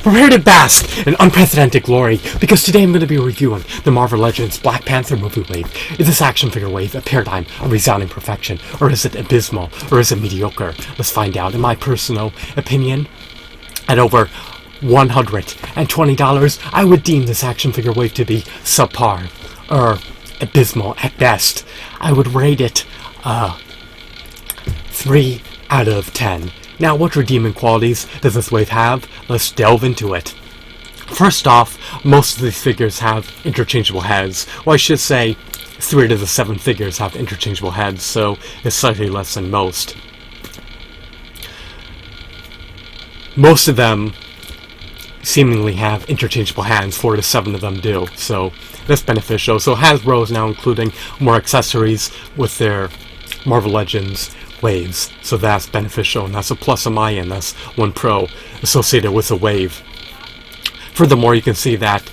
Prepare to bask in unprecedented glory, because today I'm going to be reviewing the Marvel Legends Black Panther movie wave. Is this action figure wave a paradigm of resounding perfection, or is it abysmal, or is it mediocre? Let's find out. In my personal opinion, at over $120, I would deem this action figure wave to be subpar, or abysmal at best. I would rate it 3 out of 10. Now, what redeeming qualities does this wave have? Let's delve into it. First off, most of these figures have interchangeable heads. Well, I should say 3 out of the 7 figures have interchangeable heads, so it's slightly less than most. Most of them seemingly have interchangeable hands, 4 to 7 of them do, so that's beneficial. So Hasbro is now including more accessories with their Marvel Legends waves, so that's beneficial, and that's a plus on my end. That's one pro associated with a wave. Furthermore, you can see that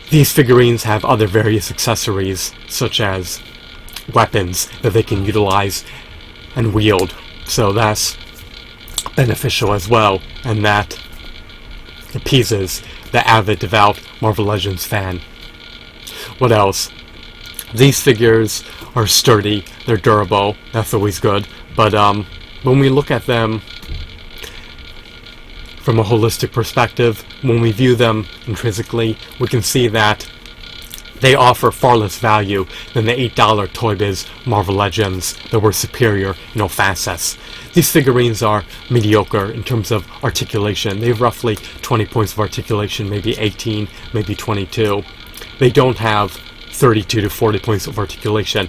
these figurines have other various accessories, such as weapons that they can utilize and wield, so that's beneficial as well, and that appeases the avid, devout Marvel Legends fan. What else? These figures are sturdy, they're durable, that's always good, but when we look at them from a holistic perspective, when we view them intrinsically, we can see that they offer far less value than the $8 Toy Biz Marvel Legends that were superior in all facets. These figurines are mediocre in terms of articulation. They have roughly 20 points of articulation, maybe 18, maybe 22. They don't have 32 to 40 points of articulation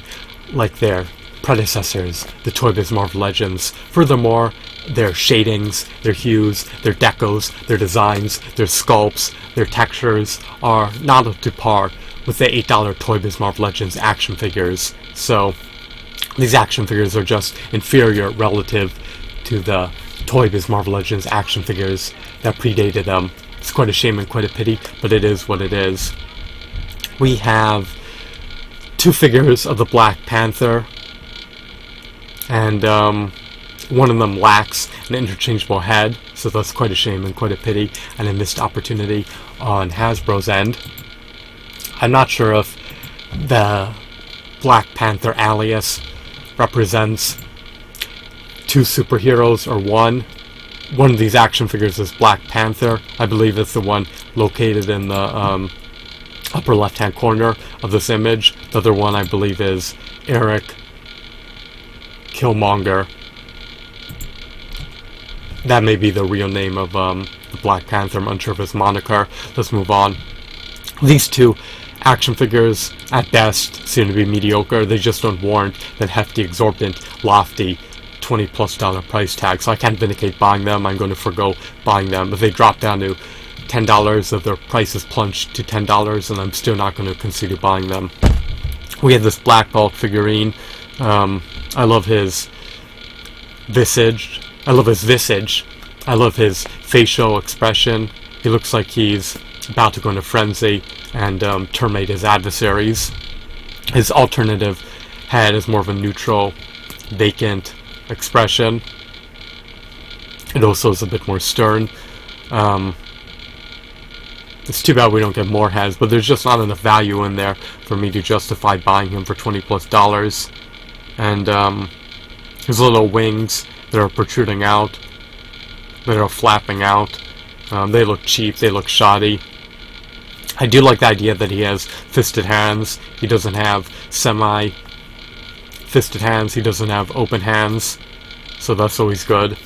like their predecessors, the Toy Biz Marvel Legends. Furthermore, their shadings, their hues, their decos, their designs, their sculpts, their textures are not up to par with the $8 Toy Biz Marvel Legends action figures. So these action figures are just inferior relative to the Toy Biz Marvel Legends action figures that predated them. It's quite a shame and quite a pity, but it is what it is. We have 2 figures of the Black Panther, and one of them lacks an interchangeable head, so that's quite a shame and quite a pity, and a missed opportunity on Hasbro's end. I'm not sure if the Black Panther alias represents 2 superheroes or one. One of these action figures is Black Panther. I believe it's the one located in the upper left hand corner of this image. The other one I believe is Eric Killmonger. That may be the real name of the Black Panther. I'm unsure of his moniker. Let's move on. These 2 action figures at best seem to be mediocre. They just don't warrant that hefty, exorbitant, lofty $20+ price tag, so I can't vindicate buying them. I'm going to forgo buying them. If they drop down to $10, if their price is plunged to $10, and I'm still not going to consider buying them. We have this Black Bolt figurine. I love his visage. I love his facial expression. He looks like he's about to go into frenzy and terminate his adversaries. His alternative head is more of a neutral, vacant expression. It also is a bit more stern. It's too bad we don't get more heads, but there's just not enough value in there for me to justify buying him for $20+. And his little wings that are protruding out, that are flapping out, they look cheap, they look shoddy. I do like the idea that he has fisted hands. He doesn't have semi-fisted hands, he doesn't have open hands, so that's always good.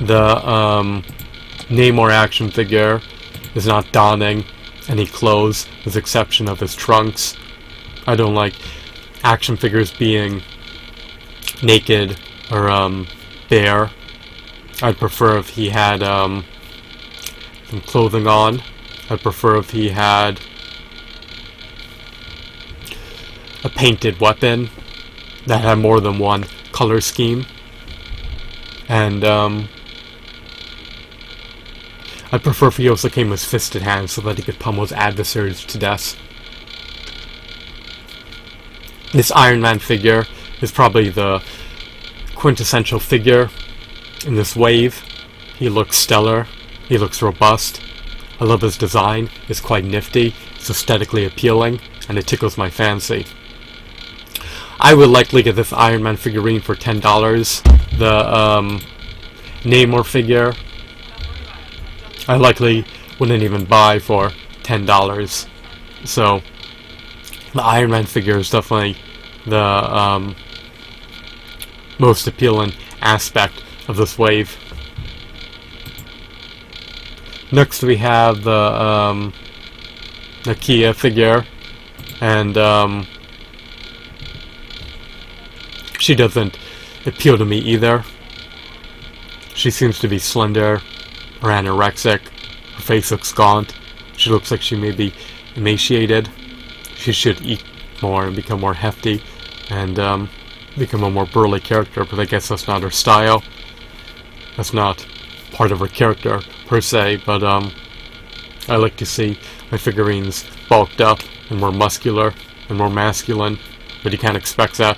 The Namor action figure is not donning any clothes, with the exception of his trunks. I don't like action figures being naked or bare. I'd prefer if he had some clothing on. I'd prefer if he had a painted weapon that had more than one color scheme. And I'd prefer if he also came with fisted hands so that he could pummel his adversaries to death. This Iron Man figure is probably the quintessential figure in this wave. He looks stellar. He looks robust. I love his design. It's quite nifty. It's aesthetically appealing, and it tickles my fancy. I would likely get this Iron Man figurine for $10. The Namor figure, I likely wouldn't even buy for $10. So the Iron Man figure is definitely the most appealing aspect of this wave. Next we have the Kia figure, and she doesn't appeal to me either. She seems to be slender or anorexic. Her face looks gaunt. She looks like she may be emaciated. She should eat more and become more hefty and become a more burly character, but I guess that's not her style. That's not part of her character per se, but I like to see my figurines bulked up and more muscular and more masculine, but you can't expect that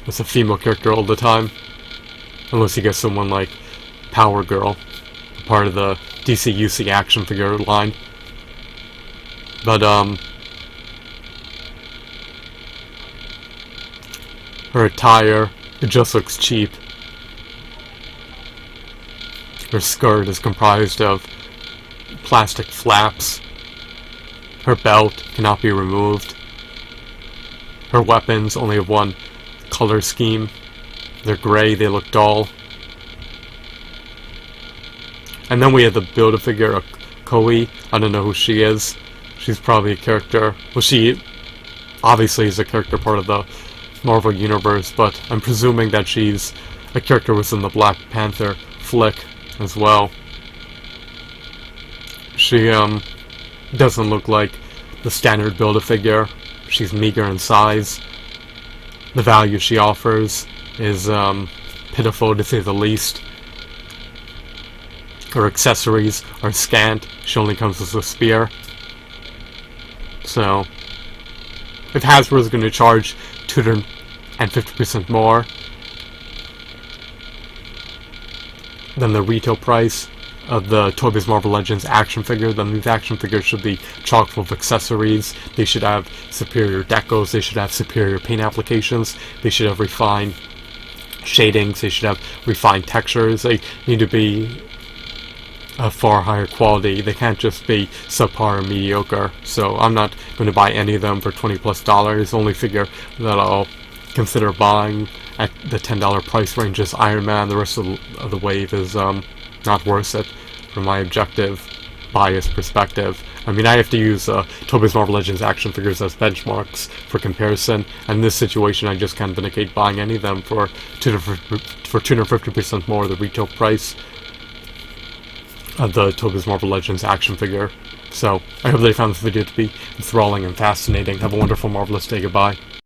with a female character all the time, unless you get someone like Power Girl, part of the DC-UC action figure line. But her attire, it just looks cheap. Her skirt is comprised of plastic flaps. Her belt cannot be removed. Her weapons only have one color scheme. They're gray, they look dull. And then we have the Build-A-Figure of Koei. I don't know who she is. She's probably a character. Well, she obviously is a character part of the Marvel Universe, but I'm presuming that she's a character within the Black Panther flick as well. She doesn't look like the standard Build-A-Figure. She's meager in size. The value she offers is pitiful to say the least. Her accessories are scant. She only comes with a spear. So, if Hasbro is going to charge 250% more than the retail price of the Toy Biz Marvel Legends action figure, then these action figures should be chock full of accessories. They should have superior decos. They should have superior paint applications. They should have refined shadings. They should have refined textures. They need to be a far higher quality. They can't just be subpar or mediocre. So I'm not going to buy any of them for $20+. The only figure that I'll consider buying at the $10 price range is Iron Man. The rest of the wave is not worth it from my objective biased perspective. I mean, I have to use Toy Biz Marvel Legends action figures as benchmarks for comparison, and in this situation I just can't vindicate buying any of them for 250% more the retail price of the Toy Biz Marvel Legends action figure. So, I hope that you found this video to be enthralling and fascinating. Have a wonderful, marvelous day. Goodbye.